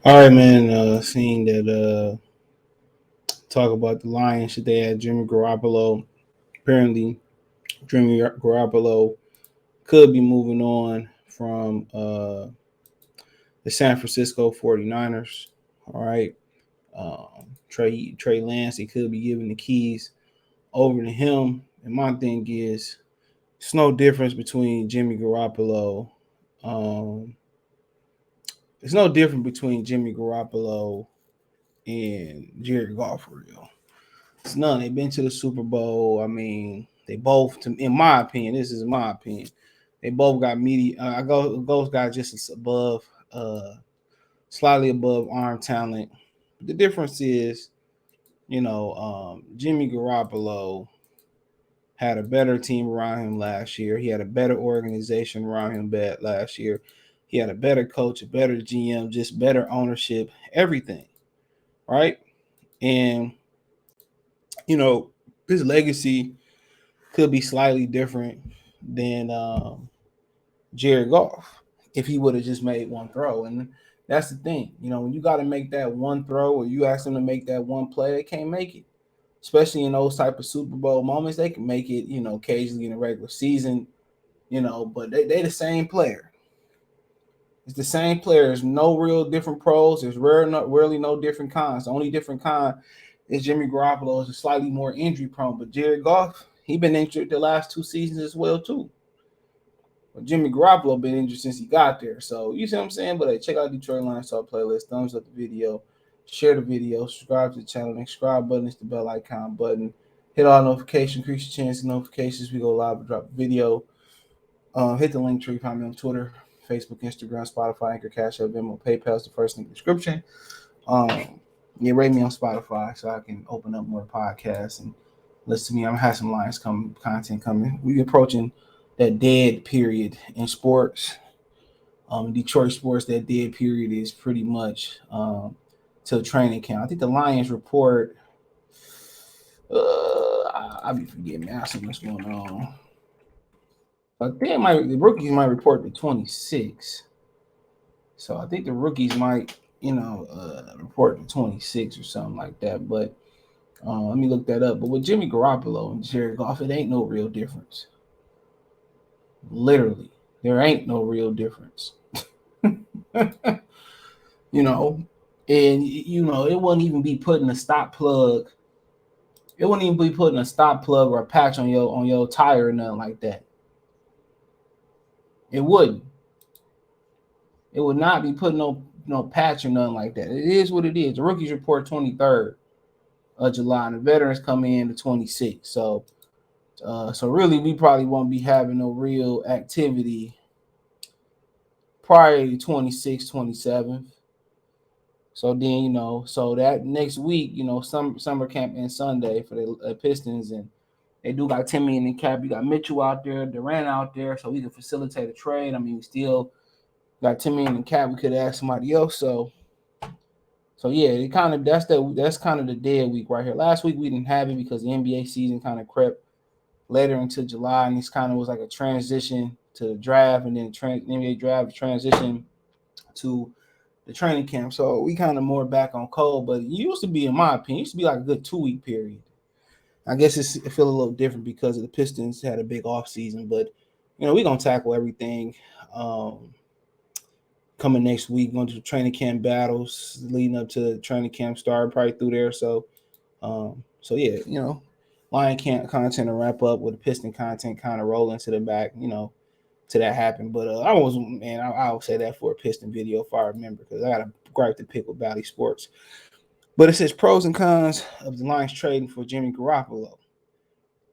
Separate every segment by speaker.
Speaker 1: All right, man. Seeing that, talk about the Lions. Should they had Jimmy Garoppolo? Apparently, Jimmy Garoppolo could be moving on from the San Francisco 49ers. All right. Trey Lance, he could be giving the keys over to him. And my thing is, it's no difference between Jimmy Garoppolo. Um, it's no different between Jimmy Garoppolo and Jared Goff for real. It's none. They've been to the Super Bowl. I mean, they both, in my opinion, this is my opinion, they both got I go both got just above, slightly above arm talent. The difference is, Jimmy Garoppolo had a better team around him last year. He had a better organization around him last year. He had a better coach, a better GM, just better ownership, everything, right? And you know, his legacy could be slightly different than Jared Goff if he would have just made one throw. And that's the thing, when you got to make that one throw or you ask them to make that one play, they can't make it. Especially in those type of Super Bowl moments, they can make it, occasionally in the regular season, but they the same player. It's the same player. There's no real different pros. There's rarely no different cons. The only different con is Jimmy Garoppolo is slightly more injury prone, but Jared Goff, he been injured the last two seasons as well too. But Jimmy Garoppolo been injured since he got there. So you see what I'm saying? But hey, check out Detroit Lions Talk playlist. Thumbs up the video, share the video, subscribe to the channel. The subscribe button is the bell icon button. Hit all notifications, increase your chance of notifications. We go live and drop a video. Hit the link tree. Find me on Twitter, Facebook, Instagram, Spotify, Anchor, Cash App, Venmo, PayPal is the first link in the description. Um, yeah, rate me on Spotify so I can open up more podcasts and listen to me. I'm gonna have some Lions content coming. We approaching that dead period in sports. Detroit sports, that dead period is pretty much till training camp. I think the Lions report. I be forgetting. Man, I see what's going on. I think the rookies might report the 26. So I think the rookies might, report the 26 or something like that. But let me look that up. But with Jimmy Garoppolo and Jared Goff, it ain't no real difference. Literally, there ain't no real difference. you know, and it wouldn't even be putting a stop plug. It wouldn't even be putting a stop plug or a patch on your tire or nothing like that. It wouldn't. It would not be putting no patch or nothing like that. It is what it is. The rookies report 23rd of July, and the veterans come in the 26th. So really, we probably won't be having no real activity prior to 26th, 27th. So then, so that next week, summer camp and Sunday for the Pistons, and they do got 10 million in cap. You got Mitchell out there, Durant out there, so we can facilitate a trade. I mean, we still got 10 million in cap. We could ask somebody else. So yeah, that's kind of the dead week right here. Last week we didn't have it because the NBA season kind of crept later into July, and this kind of was like a transition to the draft, and then the NBA draft transition to the training camp. So we kind of more back on cold, but it used to be, in my opinion, it used to be like a good 2 week period. I guess it feel a little different because of the Pistons had a big off season, but we're gonna tackle everything. Coming next week, going to the training camp battles leading up to the training camp start, probably through there. So yeah, Lion camp content to wrap up with the Piston content kind of roll into the back, to that happen. But I'll say that for a Piston video if I remember, because I got a gripe to pick with Valley Sports. But it says pros and cons of the Lions trading for Jimmy Garoppolo.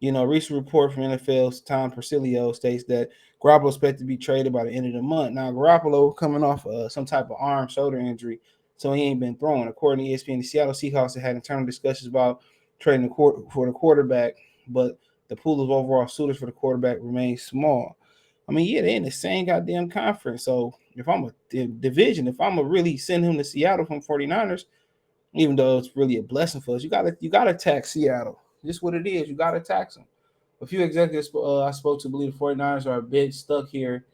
Speaker 1: Recent report from NFL's Tom Persilio states that Garoppolo is expected to be traded by the end of the month. Now, Garoppolo coming off some type of arm, shoulder injury, so he ain't been throwing. According to ESPN, the Seattle Seahawks had internal discussions about trading for the quarterback, but the pool of overall suitors for the quarterback remains small. I mean, yeah, they're in the same goddamn conference. So if I'm a division, if I'm a really send him to Seattle from 49ers, even though it's really a blessing for us, you gotta tax Seattle. Just what it is. You gotta tax them. A few executives I spoke to believe the 49ers are a bit stuck here,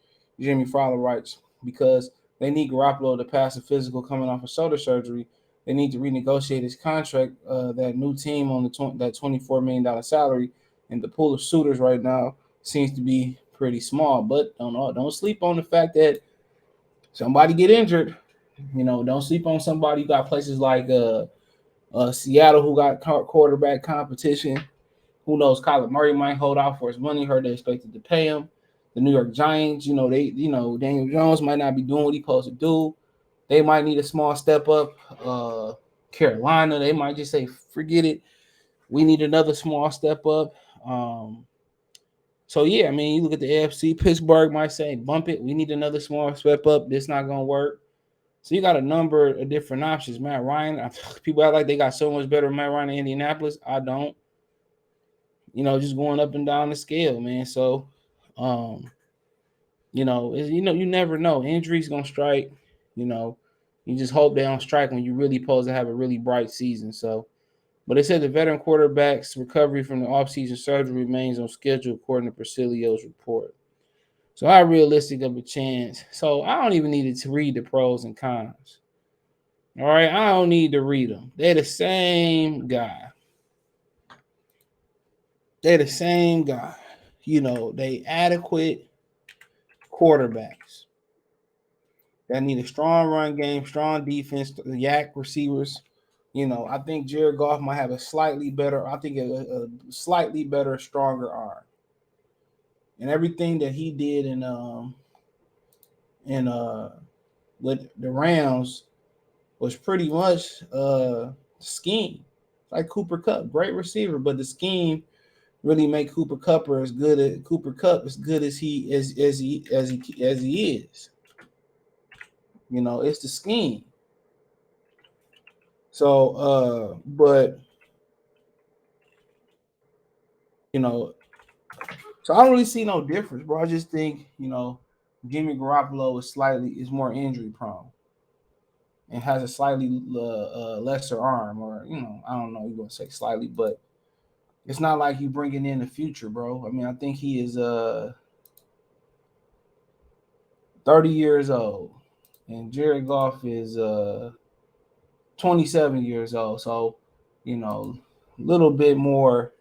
Speaker 1: Jimmy Fowler writes, because They need Garoppolo to pass a physical coming off of shoulder surgery. They need to renegotiate his contract. That new team on that $24 million salary, and the pool of suitors right now seems to be pretty small. But don't sleep on the fact that somebody get injured. Don't sleep on somebody. You got places like Seattle who got quarterback competition. Who knows? Kyler Murray might hold out for his money. Heard they expected to pay him. The New York Giants, Daniel Jones might not be doing what he's supposed to do. They might need a small step up. Carolina, they might just say, forget it. We need another small step up. So yeah, I mean, you look at the AFC. Pittsburgh might say, bump it. We need another small step up. This not gonna work. So you got a number of different options. Matt Ryan, people act like they got so much better than Matt Ryan in Indianapolis. I don't. Just going up and down the scale, man. So, you never know. Injuries gonna strike. You know, you just hope they don't strike when you really supposed to have a really bright season. So, but they said the veteran quarterback's recovery from the offseason surgery remains on schedule according to Persilio's report. So, how realistic of a chance? So, I don't even need to read the pros and cons. All right, I don't need to read them. They're the same guy. They're the same guy. They adequate quarterbacks that need a strong run game, strong defense, yak receivers. I think Jared Goff might have a slightly better, a slightly better, stronger arm. And everything that he did in with the Rams was pretty much scheme. Like Cooper Kupp, great receiver, but the scheme really make Cooper Kupp as good as he is. It's the scheme. So, but so I don't really see no difference, bro. I just think Jimmy Garoppolo is more injury prone and has a slightly lesser arm, or I don't know, you're gonna say slightly, but it's not like you bringing in the future, bro. I mean, I think he is 30 years old, and Jared Goff is 27 years old. So, a little bit more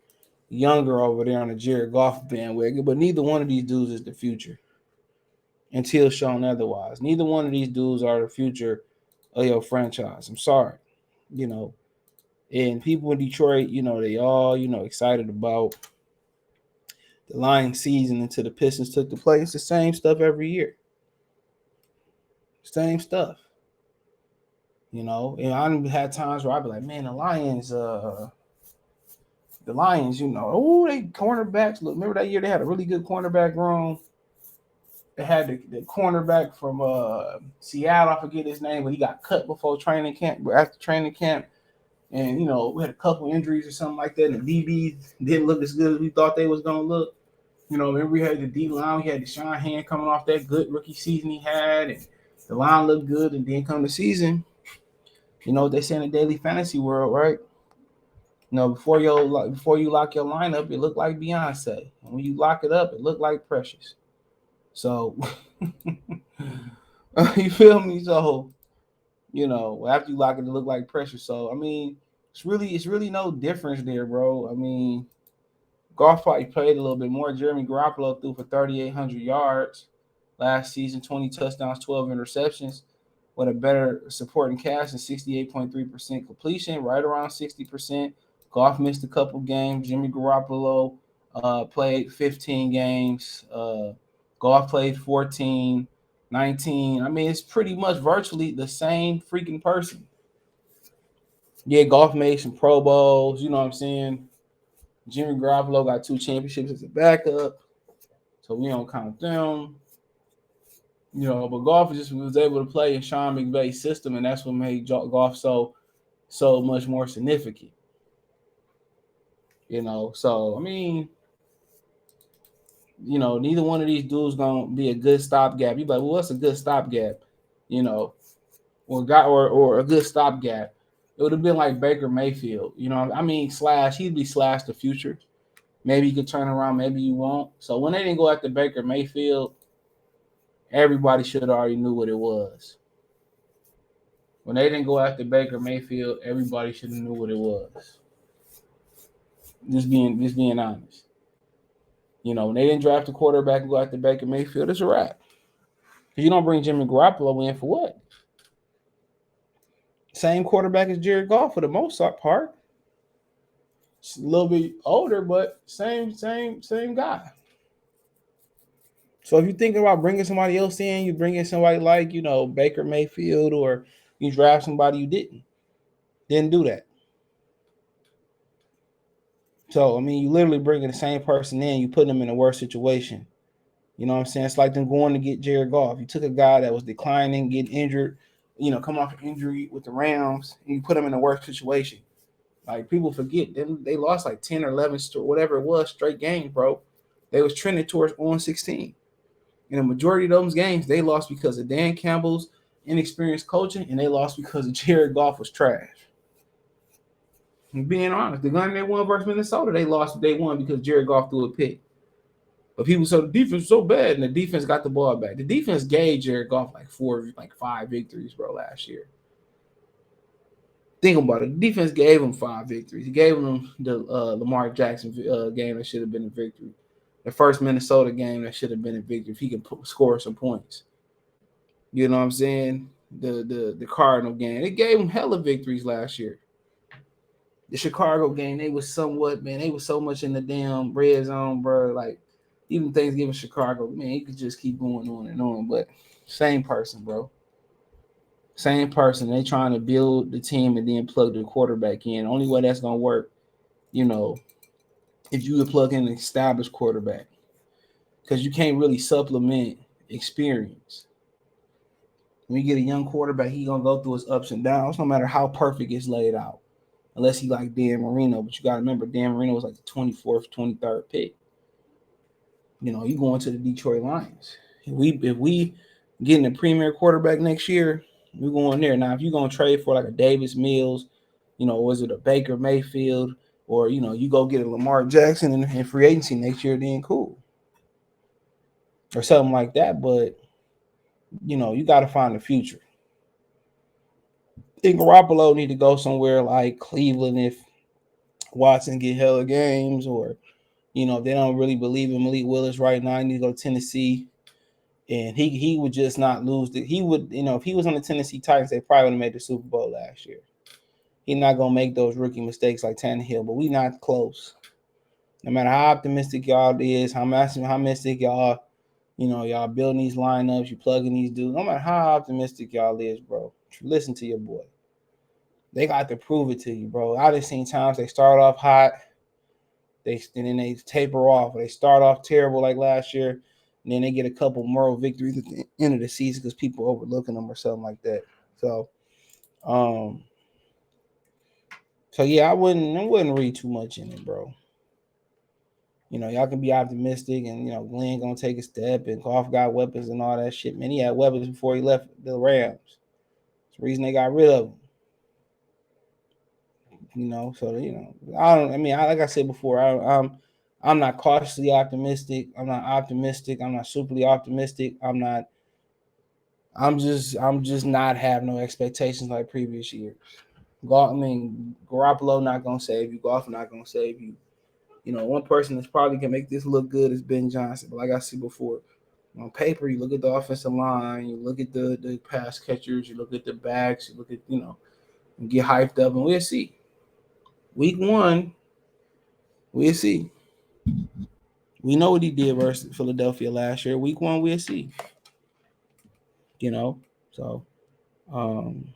Speaker 1: younger over there on the Jared Goff bandwagon. But neither one of these dudes is the future until shown otherwise. Neither one of these dudes are the future of your franchise. I'm sorry. And people in Detroit, they all, excited about the Lions season until the Pistons took the place. It's the same stuff every year. Same stuff. And I've had times where I'd be like, man, the Lions, oh, they cornerbacks. Look, remember that year they had a really good cornerback room. They had the cornerback from Seattle, I forget his name, but he got cut before training camp, after training camp. And, we had a couple injuries or something like that, and the DBs didn't look as good as we thought they was going to look. Remember we had the D-line, we had Deshaun Hand coming off that good rookie season he had, and the line looked good, and then come the season, what they say in the daily fantasy world, right? Before you lock your lineup, it looked like Beyonce. And when you lock it up, it looked like Precious. So, you feel me? So, after you lock it look like Precious. So, I mean, it's really no difference there, bro. I mean, Goff probably played a little bit more. Jeremy Garoppolo threw for 3,800 yards last season, 20 touchdowns, 12 interceptions, with a better supporting cast and 68.3% completion, right around 60%. Goff missed a couple games. Jimmy Garoppolo played 15 games. Goff played 14, 19. I mean, it's pretty much virtually the same freaking person. Yeah, Goff made some Pro Bowls. You know what I'm saying? Jimmy Garoppolo got 2 championships as a backup, so we don't count them. But Goff just was able to play in Sean McVay's system, and that's what made Goff so much more significant. So I mean, neither one of these dudes gonna be a good stopgap. You like, well, what's a good stopgap? Or a good stopgap. It would have been like Baker Mayfield. I mean, he'd be the future. Maybe you could turn around, maybe you won't. So when they didn't go after Baker Mayfield, Everybody should have already knew what it was. When they didn't go after Baker Mayfield, everybody should have knew what it was. Just being honest. When they didn't draft a quarterback and go after Baker Mayfield, it's a wrap. Because you don't bring Jimmy Garoppolo in for what? Same quarterback as Jared Goff for the most part. It's a little bit older, but same guy. So if you're thinking about bringing somebody else in, you bring in somebody like Baker Mayfield, or you draft somebody you didn't do that. So I mean, you literally bringing the same person in, you putting them in a worse situation. You know what I'm saying? It's like them going to get Jared Goff. You took a guy that was declining, getting injured, come off an injury with the Rams, and you put him in a worse situation. Like people forget, they lost like 10 or 11, whatever it was, straight games, bro. They was trending towards 0-16. In the majority of those games, they lost because of Dan Campbell's inexperienced coaching, and they lost because of Jared Goff was trash. And being honest, the game they won versus Minnesota, they lost. They won because Jared Goff threw a pick. But people said the defense was so bad, and the defense got the ball back. The defense gave Jared Goff like 5 victories, bro, last year. Think about it. The defense gave him 5 victories. He gave him the Lamar Jackson game that should have been a victory. The first Minnesota game that should have been a victory if he can score some points. You know what I'm saying? The Cardinal game. It gave him hella victories last year. The Chicago game, they was somewhat, man, they was so much in the damn red zone, bro. Like, even Thanksgiving Chicago, man, you could just keep going on and on. But same person, bro. Same person. They trying to build the team and then plug the quarterback in. Only way that's gonna work, if you plug in an established quarterback. Because you can't really supplement experience. When you get a young quarterback, he gonna go through his ups and downs, no matter how perfect it's laid out. Unless he like Dan Marino. But you gotta remember Dan Marino was like the 24th, 23rd pick. You going to the Detroit Lions. If we getting a premier quarterback next year, we're going there. Now, if you're gonna trade for like a Davis Mills, was it a Baker Mayfield, or you go get a Lamar Jackson in free agency next year, then cool, or something like that. But you got to find the future. I think Garoppolo need to go somewhere like Cleveland if Watson get hella games, or if they don't really believe in Malik Willis right now, he need to go to Tennessee. And he would just not lose. He would, if he was on the Tennessee Titans, they probably would have made the Super Bowl last year. He's not gonna make those rookie mistakes like Tannehill, but we not close. No matter how optimistic y'all is, how optimistic y'all, y'all building these lineups, you plugging these dudes. No matter how optimistic y'all is, bro, listen to your boy. They got to prove it to you, bro. I just seen times they start off hot, and then they taper off. Or they start off terrible like last year, and then they get a couple moral victories at the end of the season because people overlooking them or something like that. So yeah, I wouldn't read too much in it, bro. Y'all can be optimistic, and Glenn gonna take a step, and Goff got weapons and all that shit. Man, he had weapons before he left the Rams. That's the reason they got rid of him. So I don't. I mean, like I said before, I'm not cautiously optimistic. I'm not optimistic. I'm not superly optimistic. I'm just not have no expectations like previous years. Garoppolo not gonna save you. Goff not gonna save you. One person that's probably can make this look good is Ben Johnson. But like I said before, on paper, you look at the offensive line, you look at the pass catchers, you look at the backs, you look at and get hyped up, and we'll see. Week 1, we'll see. We know what he did versus Philadelphia last year. Week 1, we'll see. So um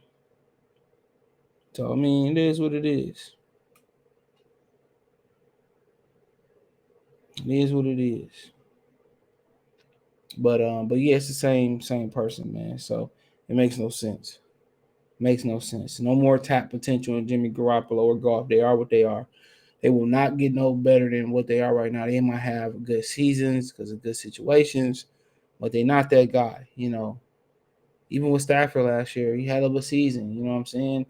Speaker 1: I mean, it is what it is. It is what it is. But yeah, it's the same person, man. So it makes no sense. Makes no sense. No more tap potential in Jimmy Garoppolo or Goff. They are what they are. They will not get no better than what they are right now. They might have good seasons because of good situations, but they're not that guy. Even with Stafford last year, he had a season. You know what I'm saying?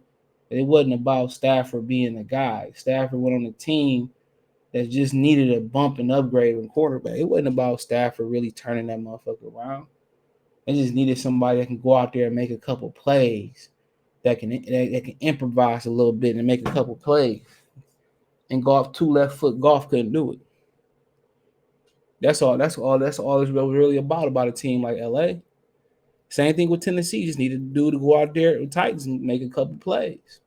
Speaker 1: It wasn't about Stafford being the guy. Stafford went on a team that just needed a bump and upgrade in quarterback. It wasn't about Stafford really turning that motherfucker around. They just needed somebody that can go out there and make a couple plays, that can improvise a little bit and make a couple plays. And Goff, two left foot, Goff couldn't do it. That's all. That's all it's really about a team like LA. Same thing with Tennessee. Just needed a dude to go out there with Titans and make a couple plays.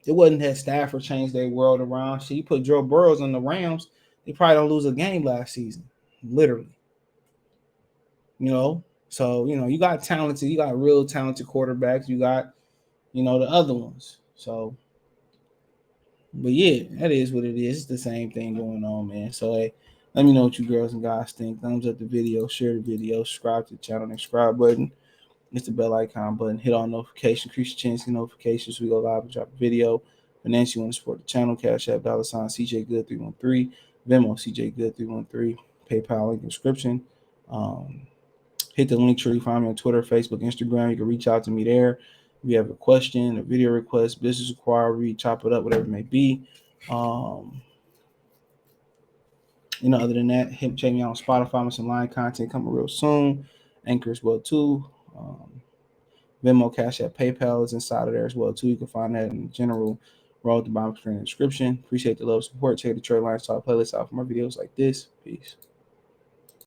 Speaker 1: It wasn't that Stafford changed their world around. So you put Joe Burrows on the Rams, they probably don't lose a game last season. Literally. You know? So, you got talented, you got real talented quarterbacks. You got, the other ones. So, but yeah, that is what it is. It's the same thing going on, man. So, hey, let me know what you girls and guys think. Thumbs up the video, share the video, subscribe to the channel, and subscribe button. Hit the bell icon button, hit on notifications, increase your chance to notifications. So we go live and drop a video. Financially, you want to support the channel, Cash App, $ CJ Good 313, Venmo CJ Good 313, PayPal link in the description. Hit the link tree, find me on Twitter, Facebook, Instagram. You can reach out to me there. If you have a question, a video request, business inquiry, chop it up, whatever it may be. Other than that, check me out on Spotify with some live content coming real soon. Anchor as well too. Venmo, Cash App, PayPal is inside of there as well too. You can find that in general roll at the bottom screen in the description. Appreciate the love support. Check the Detroit Lions Talk playlist out for more videos like this. Peace.